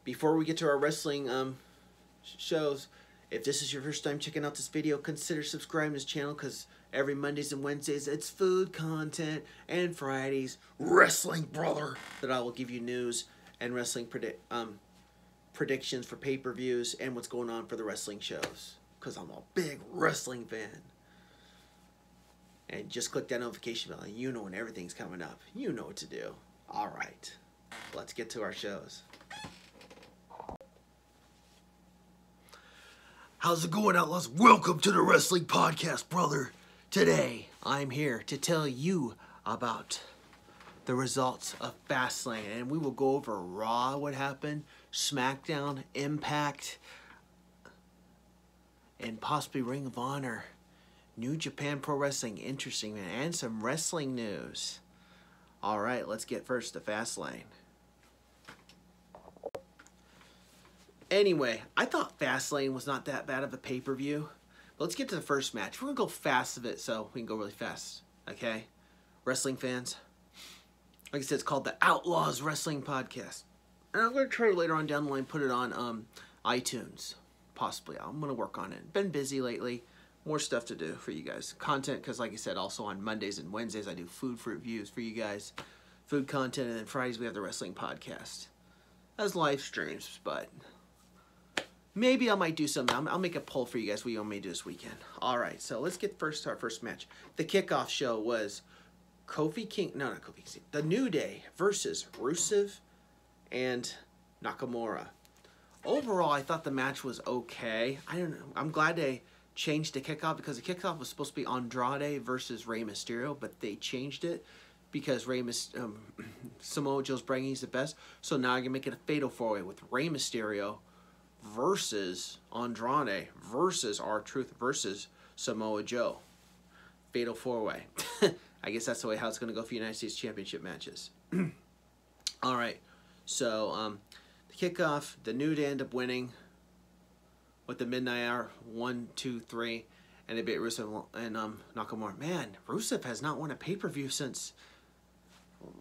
before we get to our wrestling shows, if this is your first time checking out this video, consider subscribing to this channel because every Mondays and Wednesdays it's food content, and Fridays wrestling, brother, that I will give you news and wrestling predictions for pay-per-views and what's going on for the wrestling shows because I'm a big wrestling fan. And just click that notification bell and you know when everything's coming up. You know what to do. Alright, let's get to our shows. How's it going, Outlaws? Welcome to the Wrestling Podcast, brother. Today, I'm here to tell you about the results of Fastlane. And we will go over Raw, what happened, SmackDown, Impact, and possibly Ring of Honor. New Japan Pro Wrestling, interesting, man, and some wrestling news. Alright, let's get first to Fastlane. Anyway, I thought Fastlane was not that bad of a pay-per-view. But let's get to the first match. We're going to go fast of it so we can go really fast. Okay? Wrestling fans. Like I said, it's called the Outlaws Wrestling Podcast. And I'm going to try to later on down the line put it on iTunes. Possibly. I'm going to work on it. Been busy lately. More stuff to do for you guys. Content, because like I said, also on Mondays and Wednesdays, I do food reviews for you guys. Food content, and then Fridays we have the wrestling podcast. As live streams, but maybe I might do something. I'll make a poll for you guys what you want me to do this weekend. Alright, so let's get first to our first match. The kickoff show was The New Day versus Rusev and Nakamura. Overall, I thought the match was okay. I don't know. I'm glad they changed the kickoff because the kickoff was supposed to be Andrade versus Rey Mysterio, but they changed it because Samoa Joe's bragging he's the best. So now I can make it a fatal four-way with Rey Mysterio versus Andrade versus R-Truth versus Samoa Joe. Fatal four-way. I guess that's the way how it's going to go for United States Championship matches. Alright, so the kickoff, the New Day end up winning with the Midnight Hour, 1, 2, 3, and they beat Rusev and Nakamura. Man, Rusev has not won a pay-per-view since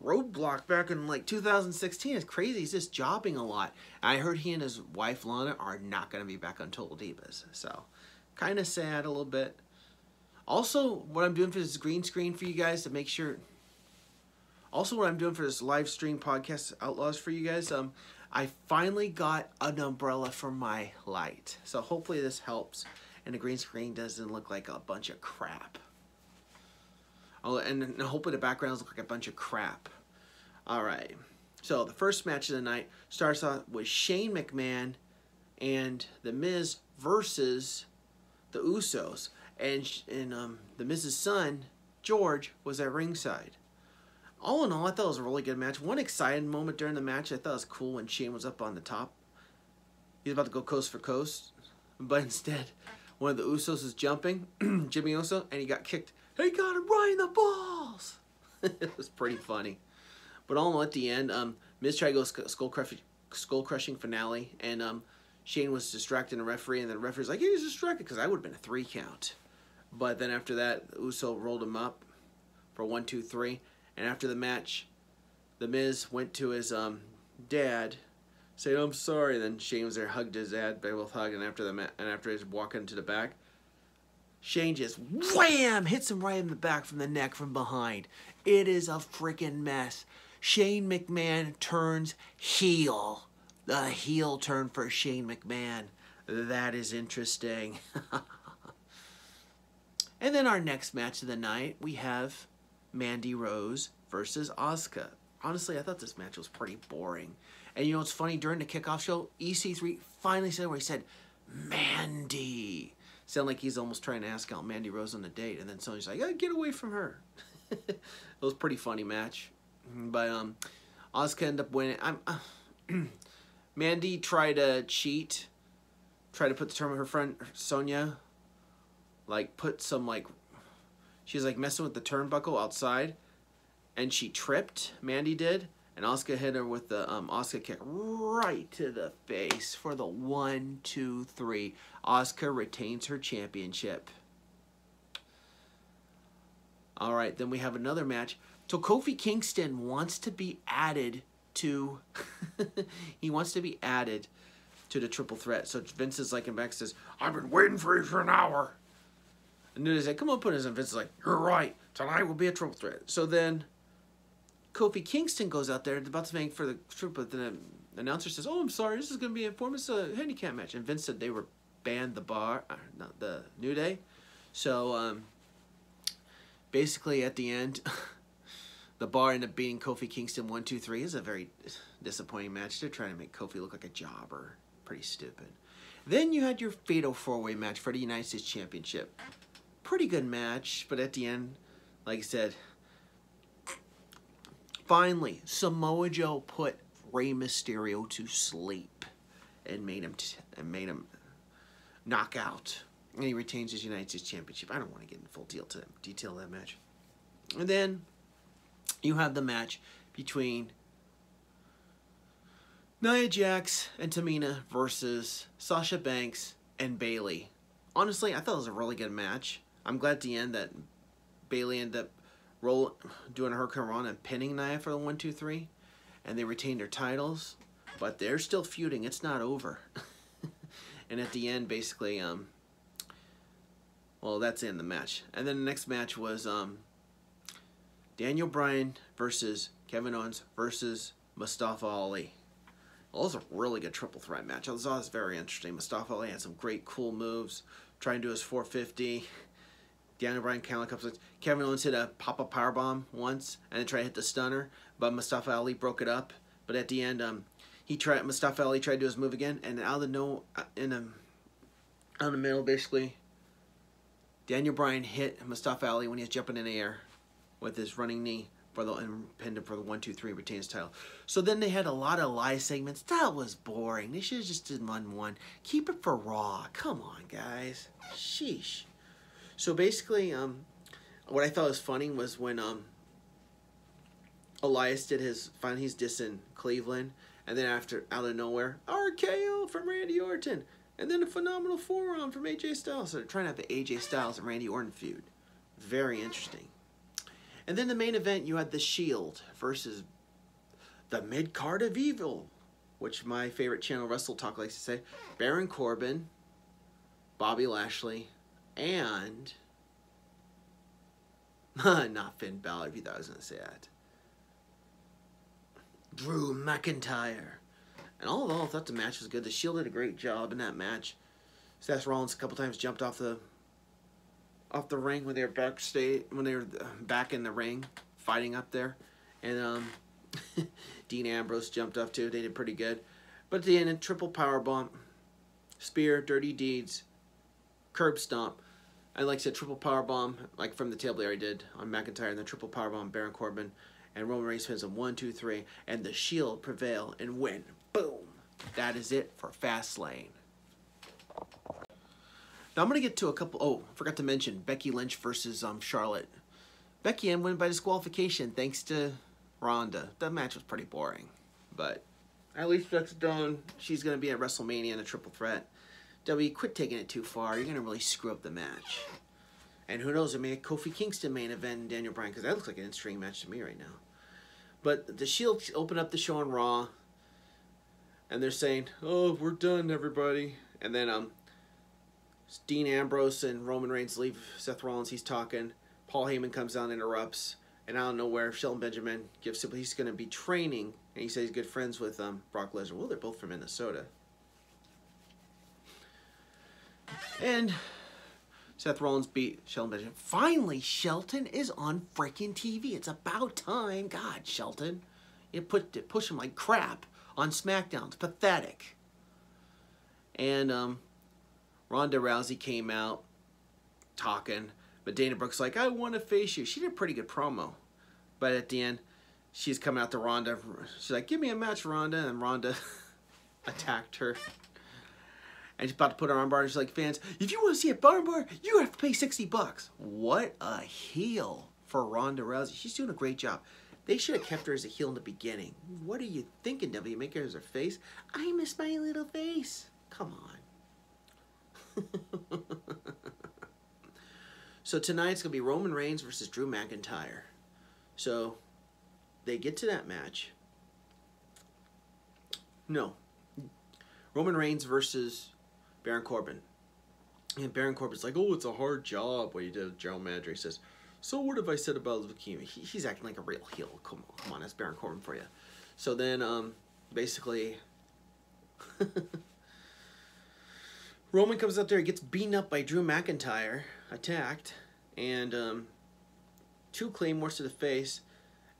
Roadblock back in like 2016. It's crazy. He's just jobbing a lot. I heard he and his wife Lana are not going to be back on Total Divas, so kind of sad a little bit. Also, what I'm doing for this green screen for you guys to make sure. Also, what I'm doing for this live stream podcast Outlaws for you guys, I finally got an umbrella for my light. So hopefully this helps and the green screen doesn't look like a bunch of crap. Oh, and hopefully the backgrounds look like a bunch of crap. Alright. So the first match of the night starts off with Shane McMahon and The Miz versus the Usos. And The Miz's son, George, was at ringside. All in all, I thought it was a really good match. One exciting moment during the match I thought was cool when Shane was up on the top. He was about to go coast for coast. But instead, one of the Usos is jumping, Jimmy Uso, and he got kicked. He got him right in the balls! It was pretty funny. But all in all, at the end, Miz tried to go skull-crushing finale, and Shane was distracting the referee, and the referee's like, he was distracted, because I would have been a 3 count. But then after that, Uso rolled him up for 1, 2, 3. And after the match, The Miz went to his dad, said, "I'm sorry." And then Shane was there, hugged his dad. They both hugged. And after he's walking to the back, Shane just wham hits him right in the back from the neck from behind. It is a freaking mess. Shane McMahon turns heel. The heel turn for Shane McMahon. That is interesting. And then our next match of the night, we have Mandy Rose versus Asuka. Honestly, I thought this match was pretty boring. And you know what's funny? During the kickoff show, EC3 finally said where he said, Mandy. Sound like he's almost trying to ask out Mandy Rose on a date. And then someone's like, oh, get away from her. It was a pretty funny match. But Asuka ended up winning. Mandy tried to cheat. Tried to put the term with her friend Sonya. Like, put some, like, she was, like, messing with the turnbuckle outside. And she tripped, Mandy did. And Asuka hit her with the Asuka kick right to the face for the 1, 2, 3. Asuka retains her championship. Alright, then we have another match. So Kofi Kingston wants to be added to he wants to be added to the triple threat. So Vince is like, and Beck says, "I've been waiting for you for an hour." And then they say, "Come on, put us." And Vince is like, "You're right. Tonight will be a triple threat." So then Kofi Kingston goes out there, about to make for the triple, but then the announcer says, "Oh, I'm sorry, this is going to be a performance handicap match." And Vince said they were banned the New Day. So basically at the end, the Bar ended up beating Kofi Kingston 1-2-3. It's a very disappointing match. They're trying to make Kofi look like a jobber. Pretty stupid. Then you had your Fatal 4-Way match for the United States Championship. Pretty good match, but at the end, like I said, finally, Samoa Joe put Rey Mysterio to sleep and made him knock out. And he retains his United States Championship. I don't want to get in full detail of that match. And then you have the match between Nia Jax and Tamina versus Sasha Banks and Bayley. Honestly, I thought it was a really good match. I'm glad at the end that Bayley ended up doing a Hurricane Rana and pinning Nia for the 1-2-3, and they retained their titles, but they're still feuding. It's not over. And at the end, basically, well, that's the end of the match. And then the next match was Daniel Bryan versus Kevin Owens versus Mustafa Ali. Well, it was a really good triple threat match. I thought it was very interesting. Mustafa Ali had some great, cool moves. Trying to do his 450. Daniel Bryan kind of comes. Kevin Owens hit a pop-up powerbomb once, and then tried to hit the stunner, but Mustafa Ali broke it up. But at the end, Mustafa Ali tried to do his move again, and out of the middle, basically, Daniel Bryan hit Mustafa Ali when he was jumping in the air with his running knee and pinned him for the 1-2-3, retains title. So then they had a lot of Elias segments. That was boring. They should have just did 1-1. Keep it for Raw. Come on, guys. Sheesh. So basically, what I thought was funny was when Elias did finally he's dissing Cleveland, and then after, out of nowhere, RKO from Randy Orton, and then a phenomenal forearm from AJ Styles. So they're trying to have the AJ Styles and Randy Orton feud. Very interesting. And then the main event, you had The Shield versus the Mid-Card of Evil, which my favorite channel, Wrestle Talk, likes to say, Baron Corbin, Bobby Lashley, and not Finn Balor, if you thought I was going to say that, Drew McIntyre. And all in all, I thought the match was good. The Shield did a great job in that match. Seth Rollins a couple times jumped off the ring when they were back in the ring fighting up there, and Dean Ambrose jumped up too. They did pretty good, but at the end, a triple powerbomb, spear, dirty deeds, curb stomp, and like I said, triple powerbomb like from the table they already did on McIntyre, and then triple powerbomb Baron Corbin, and Roman Reigns wins a 1-2-3, and the Shield prevail and win. Boom. That is it for Fastlane. Now I'm going to get to a couple... Oh, forgot to mention Becky Lynch versus Charlotte. Becky won by disqualification thanks to Ronda. That match was pretty boring. But at least that's done. She's going to be at WrestleMania in a triple threat. W, quit taking it too far. You're going to really screw up the match. And who knows, it may be Kofi Kingston main event and Daniel Bryan, because that looks like an in-string match to me right now. But the Shield opened up the show on Raw. And they're saying, "Oh, we're done, everybody." And then Dean Ambrose and Roman Reigns leave Seth Rollins. He's talking. Paul Heyman comes down and interrupts. And out of nowhere, Shelton Benjamin gives simply he's going to be training. And he says he's good friends with Brock Lesnar. Well, they're both from Minnesota. And Seth Rollins beat Shelton Benjamin. Finally, Shelton is on freaking TV. It's about time. God, Shelton. You push him like crap on SmackDown. It's pathetic. And Ronda Rousey came out talking, but Dana Brooke's like, "I want to face you." She did a pretty good promo, but at the end, she's coming out to Ronda. She's like, "Give me a match, Ronda," and Ronda attacked her. And she's about to put her armbar. She's like, "Fans, if you want to see a armbar, you have to pay $60. What a heel for Ronda Rousey. She's doing a great job. They should have kept her as a heel in the beginning. What are you thinking, W? Make her as her face? I miss my little face. Come on. So tonight it's going to be Roman Reigns versus Drew McIntyre. So they get to that match. No. Roman Reigns versus Baron Corbin. And Baron Corbin's like, oh, it's a hard job. What he did, general manager. He says, so what have I said about leukemia? He's acting like a real heel. Come on, that's Baron Corbin for you. So then, basically, Roman comes up there, he gets beaten up by Drew McIntyre, attacked, and 2 claymores to the face,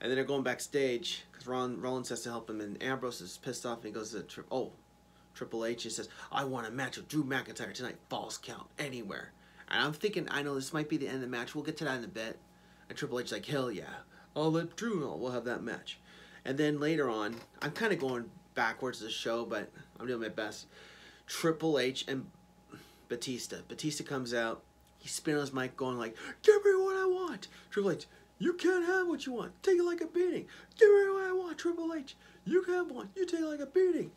and then they're going backstage because Rollins has to help him, and Ambrose is pissed off, and he goes to Triple H, and says, I want a match with Drew McIntyre tonight, falls count, anywhere. And I'm thinking, I know this might be the end of the match, we'll get to that in a bit. And Triple H's like, hell yeah, I'll let Drew know, we'll have that match. And then later on, I'm kind of going backwards to the show, but I'm doing my best. Triple H and Batista. Batista comes out, he's spinning on his mic going like, give me what I want. Triple H, you can't have what you want, take it like a beating. Give me what I want, Triple H, you can have one, you take it like a beating.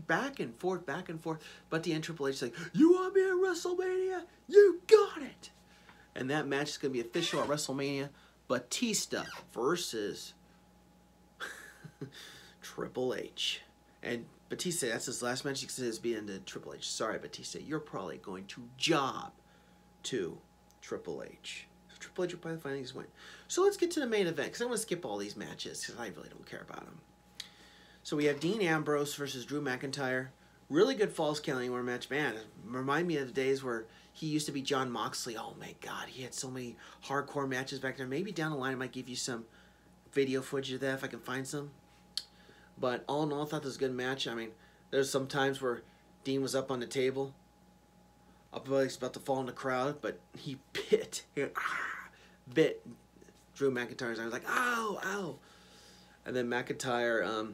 Back and forth, but at the end Triple H's like, you want me at WrestleMania? You got it! And that match is going to be official at WrestleMania. Batista versus Triple H. And Batista, that's his last match. He says being to Triple H. Sorry, Batista, you're probably going to job to Triple H. So Triple H will probably find his win. So let's get to the main event, because I want to skip all these matches, because I really don't care about them. So we have Dean Ambrose versus Drew McIntyre. Really good Falls Count Anywhere match. Man, remind me of the days where he used to be John Moxley. Oh my God, he had so many hardcore matches back there. Maybe down the line I might give you some video footage of that if I can find some. But all in all, I thought this was a good match. I mean, there's some times where Dean was up on the table, he's about to fall in the crowd, but he bit Drew McIntyre's arm. I was like, ow, ow. And then McIntyre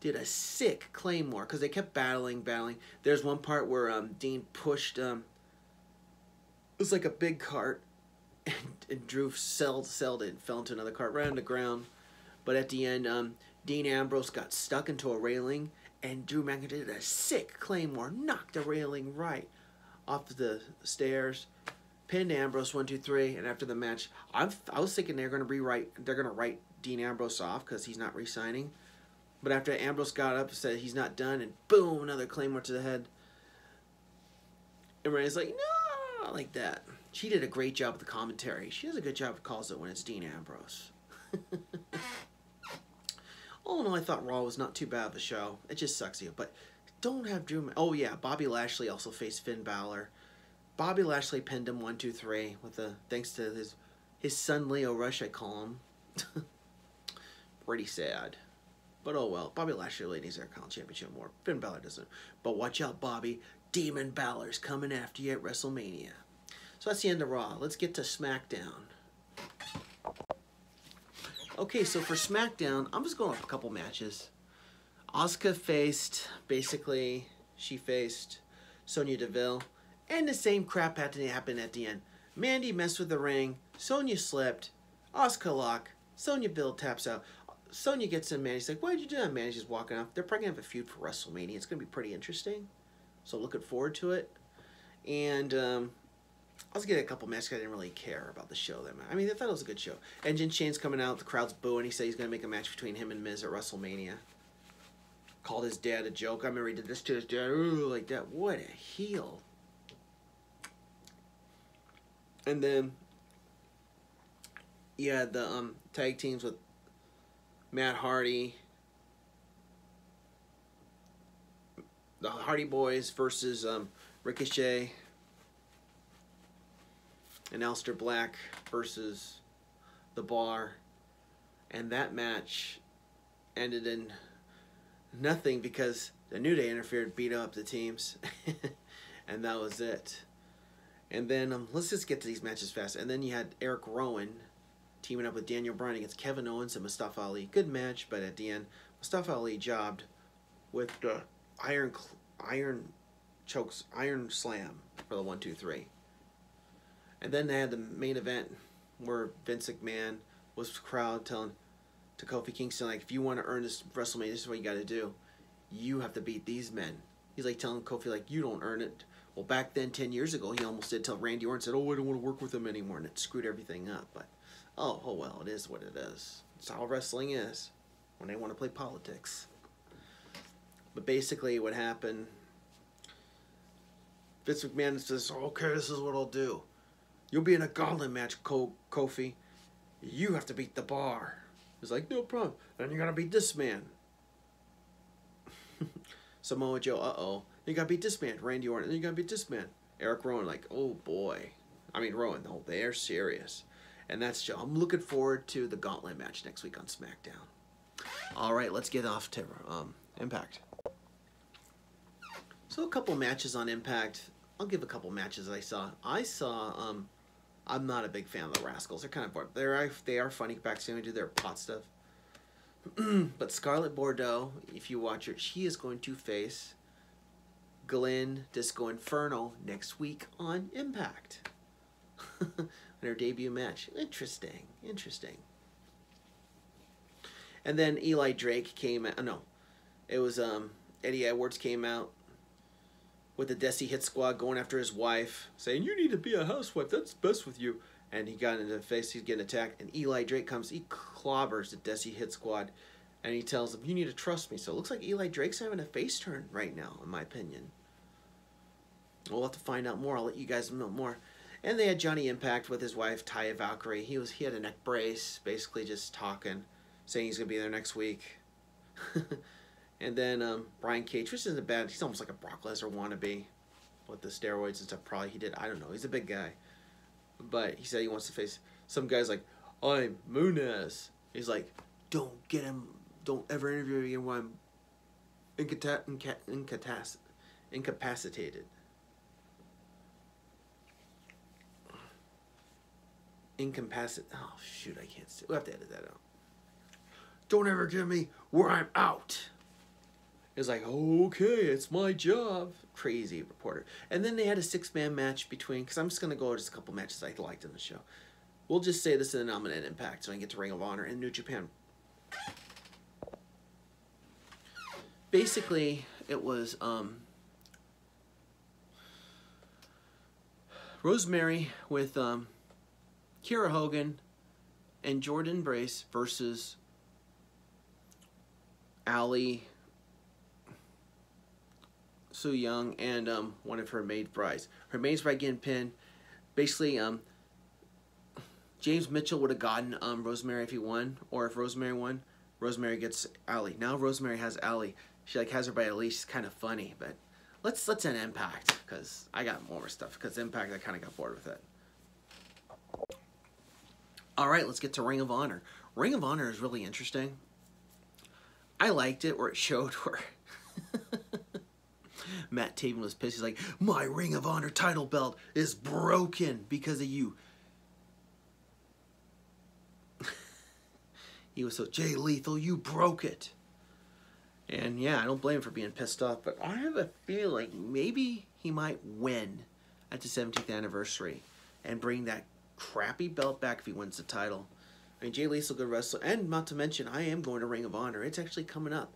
did a sick claymore because they kept battling. There's one part where Dean pushed, it was like a big cart, and Drew sailed it and fell into another cart right on the ground. But at the end, Dean Ambrose got stuck into a railing, and Drew McIntyre did a sick claymore, knocked the railing right off the stairs, pinned Ambrose 1, 2, 3, and after the match, I was thinking they're gonna write Dean Ambrose off because he's not re-signing. But after Ambrose got up and said he's not done, and boom, another claymore to the head. And Renee like, no, like that. She did a great job with the commentary. She does a good job with calls it when it's Dean Ambrose. All in all, I thought Raw was not too bad of a show. It just sucks you, but don't have Drew. Oh yeah, Bobby Lashley also faced Finn Balor. Bobby Lashley pinned him 1, 2, 3 with thanks to his son Leo Rush, I call him. Pretty sad. But oh well, Bobby Lashley needs their Intercontinental Championship more. Finn Balor doesn't. But watch out, Bobby. Demon Balor's coming after you at WrestleMania. So that's the end of Raw. Let's get to SmackDown. Okay, so for SmackDown, I'm just going off a couple matches. Asuka she faced Sonya Deville. And the same crap had to happen at the end. Mandy messed with the ring. Sonya slipped. Asuka lock. Sonya Deville taps out. Sonya gets in Mandy's like, why'd you do that? Mandy's just walking off. They're probably going to have a feud for WrestleMania. It's going to be pretty interesting. So looking forward to it. And I'll just get a couple matches. I didn't really care about the show. I mean, I thought it was a good show. Engine Shane's coming out. The crowd's booing. He said he's going to make a match between him and Miz at WrestleMania. Called his dad a joke. I remember he did this to his dad. Ooh, like that. What a heel. And then, yeah, the tag teams with Matt Hardy, the Hardy Boys versus Ricochet, and Aleister Black versus The Bar. And that match ended in nothing because the New Day interfered, beat up the teams, and that was it. And then let's just get to these matches fast. And then you had Eric Rowan teaming up with Daniel Bryan against Kevin Owens and Mustafa Ali. Good match, but at the end, Mustafa Ali jobbed with the iron slam for the 1, 2, 3. And then they had the main event where Vince McMahon was the crowd telling to Kofi Kingston, like, if you want to earn this WrestleMania, this is what you got to do. You have to beat these men. He's like telling Kofi, like, you don't earn it. Well, back then, 10 years ago, he almost did tell Randy Orton, said, oh, I don't want to work with him anymore, and it screwed everything up. But, oh well, it is what it is. It's how wrestling is when they want to play politics. But basically what happened, Vince McMahon says, okay, this is what I'll do. You'll be in a gauntlet match, Kofi. You have to beat the Bar. He's like, no problem. Then you gotta beat this man. Samoa Joe, uh-oh. You gotta beat this man. Randy Orton. Then you gotta beat this man. Eric Rowan, like, oh boy. I mean, Rowan, no, they're serious. And that's Joe. I'm looking forward to the gauntlet match next week on SmackDown. All right, let's get off to Impact. So a couple matches on Impact. I'll give a couple matches I saw. I'm not a big fan of the Rascals. They're kind of bored. They are funny backstage. They do their pot stuff. But Scarlett Bordeaux, if you watch her, she is going to face Glenn Disco Inferno next week on Impact. In her debut match. Interesting. And then Eli Drake came out. No, it was Eddie Edwards came out with the Desi Hit Squad going after his wife, saying, you need to be a housewife, that's best with you. And he got into the face, he's getting attacked, and Eli Drake comes, he clobbers the Desi Hit Squad, and he tells them, you need to trust me. So it looks like Eli Drake's having a face turn right now, in my opinion. We'll have to find out more, I'll let you guys know more. And they had Johnny Impact with his wife, Taya Valkyrie. He had a neck brace, basically just talking, saying he's going to be there next week. And then Brian Cage, which isn't bad. He's almost like a Brock Lesnar wannabe with the steroids and stuff. Probably he did. I don't know. He's a big guy. But he said he wants to face some guys like, I'm Munez. He's like, don't get him. Don't ever interview me when I'm incapacitated. Oh, shoot. I can't say. We'll have to edit that out. Don't ever get me where I'm out. It's like, okay, it's my job. Crazy reporter. And then they had a 6-man match between, because I'm just going to go over just a couple matches I liked in the show. We'll just say this, and then I'm going to Impact, so I can get to Ring of Honor and New Japan. Basically, it was Rosemary with Kiera Hogan and Jordan Brace versus Allie, Su Young, and one of her maid brides. Her maid bride getting pinned. Basically, James Mitchell would have gotten Rosemary if he won, or if Rosemary won, Rosemary gets Allie. Now Rosemary has Allie. She like has her by a leash. It's kind of funny, but let's end Impact because I got more stuff. Because Impact, I kind of got bored with it. All right, let's get to Ring of Honor. Ring of Honor is really interesting. I liked it where it showed where Matt Taven was pissed. He's like, my Ring of Honor title belt is broken because of you. He was so, Jay Lethal, you broke it. And yeah, I don't blame him for being pissed off, but I have a feeling maybe he might win at the 17th anniversary and bring that crappy belt back if he wins the title. I mean, Jay Lee's a good wrestler, and not to mention, I am going to Ring of Honor. It's actually coming up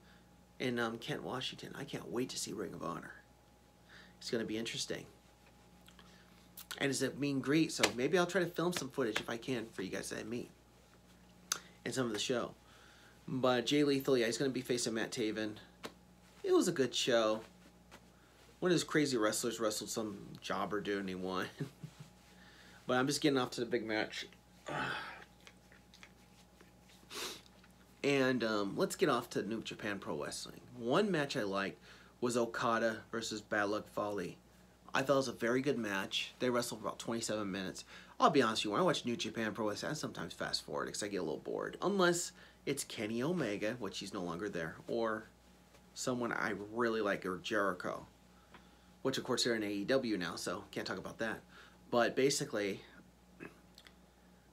in Kent, Washington. I can't wait to see Ring of Honor. It's going to be interesting. And it's a meet and greet, so maybe I'll try to film some footage if I can for you guys that I meet and some of the show. But Jay Lethal, yeah, he's going to be facing Matt Taven. It was a good show. One of his crazy wrestlers wrestled some jobber dude and he won. But I'm just getting off to the big match. And let's get off to New Japan Pro Wrestling. One match I liked was Okada versus Bad Luck Fale. I thought it was a very good match. They wrestled for about 27 minutes. I'll be honest with you, when I watch New Japan Pro Wrestling, I sometimes fast forward because I get a little bored. Unless it's Kenny Omega, which he's no longer there, or someone I really like, or Jericho. Which, of course, they're in AEW now, so can't talk about that. But basically,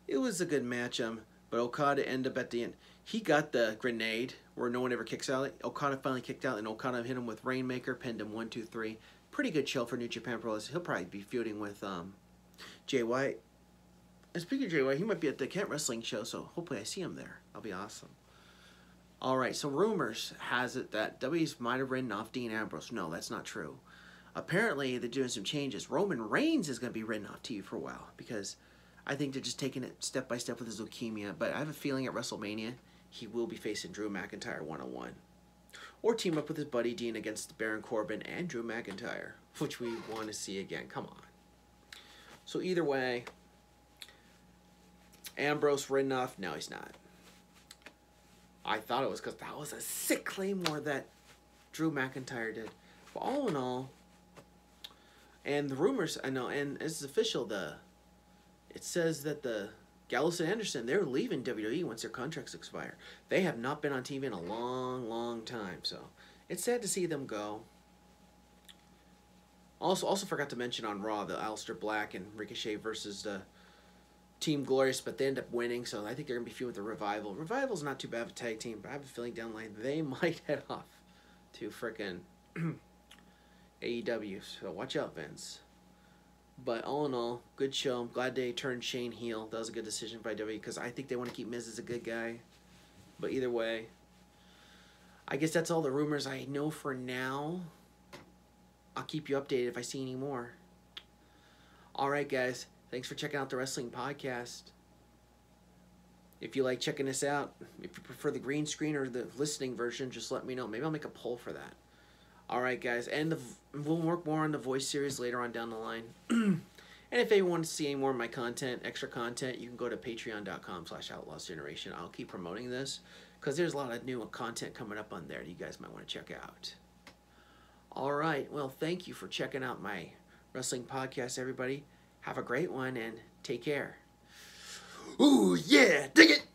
it was a good match. But Okada ended up at the end. He got the grenade where no one ever kicks out. Okada finally kicked out, and Okada hit him with Rainmaker, pinned him 1, 2, 3. Pretty good show for New Japan Pro Wrestling. He'll probably be feuding with Jay White. And speaking of Jay White, he might be at the Kent Wrestling show, so hopefully I see him there. That'll be awesome. All right, so rumors has it that W's might have written off Dean Ambrose. No, that's not true. Apparently, they're doing some changes. Roman Reigns is going to be written off TV for a while because I think they're just taking it step by step with his leukemia. But I have a feeling at WrestleMania, he will be facing Drew McIntyre one-on-one. or team up with his buddy Dean against Baron Corbin and Drew McIntyre, which we want to see again. Come on. So either way, Ambrose written off. No, he's not. I thought it was because that was a sick Claymore that Drew McIntyre did. But all in all, and the rumors, I know, and it's official, it says that the Gallows and Anderson, they're leaving WWE once their contracts expire. They have not been on TV in a long, long time, so it's sad to see them go. Also forgot to mention on Raw, the Aleister Black and Ricochet versus the Team Glorious, but they end up winning, so I think they're going to be feuding with the Revival. Revival's not too bad of a tag team, but I have a feeling down the line they might head off to frickin' AEW, so watch out, Vince. But all in all, good show. I'm glad they turned Shane heel. That was a good decision by WWE because I think they want to keep Miz as a good guy. But either way, I guess that's all the rumors I know for now. I'll keep you updated if I see any more. Alright, guys. Thanks for checking out the Wrestling Podcast. If you like checking this out, if you prefer the green screen or the listening version, just let me know. Maybe I'll make a poll for that. Alright, guys. And we'll work more on the voice series later on down the line. And if anyone wants to see any more of my content, extra content, you can go to patreon.com/outlawsgeneration. I'll keep promoting this because there's a lot of new content coming up on there that you guys might want to check out. Alright, well, thank you for checking out my Wrestling Podcast, everybody. Have a great one and take care. Ooh, yeah, dig it!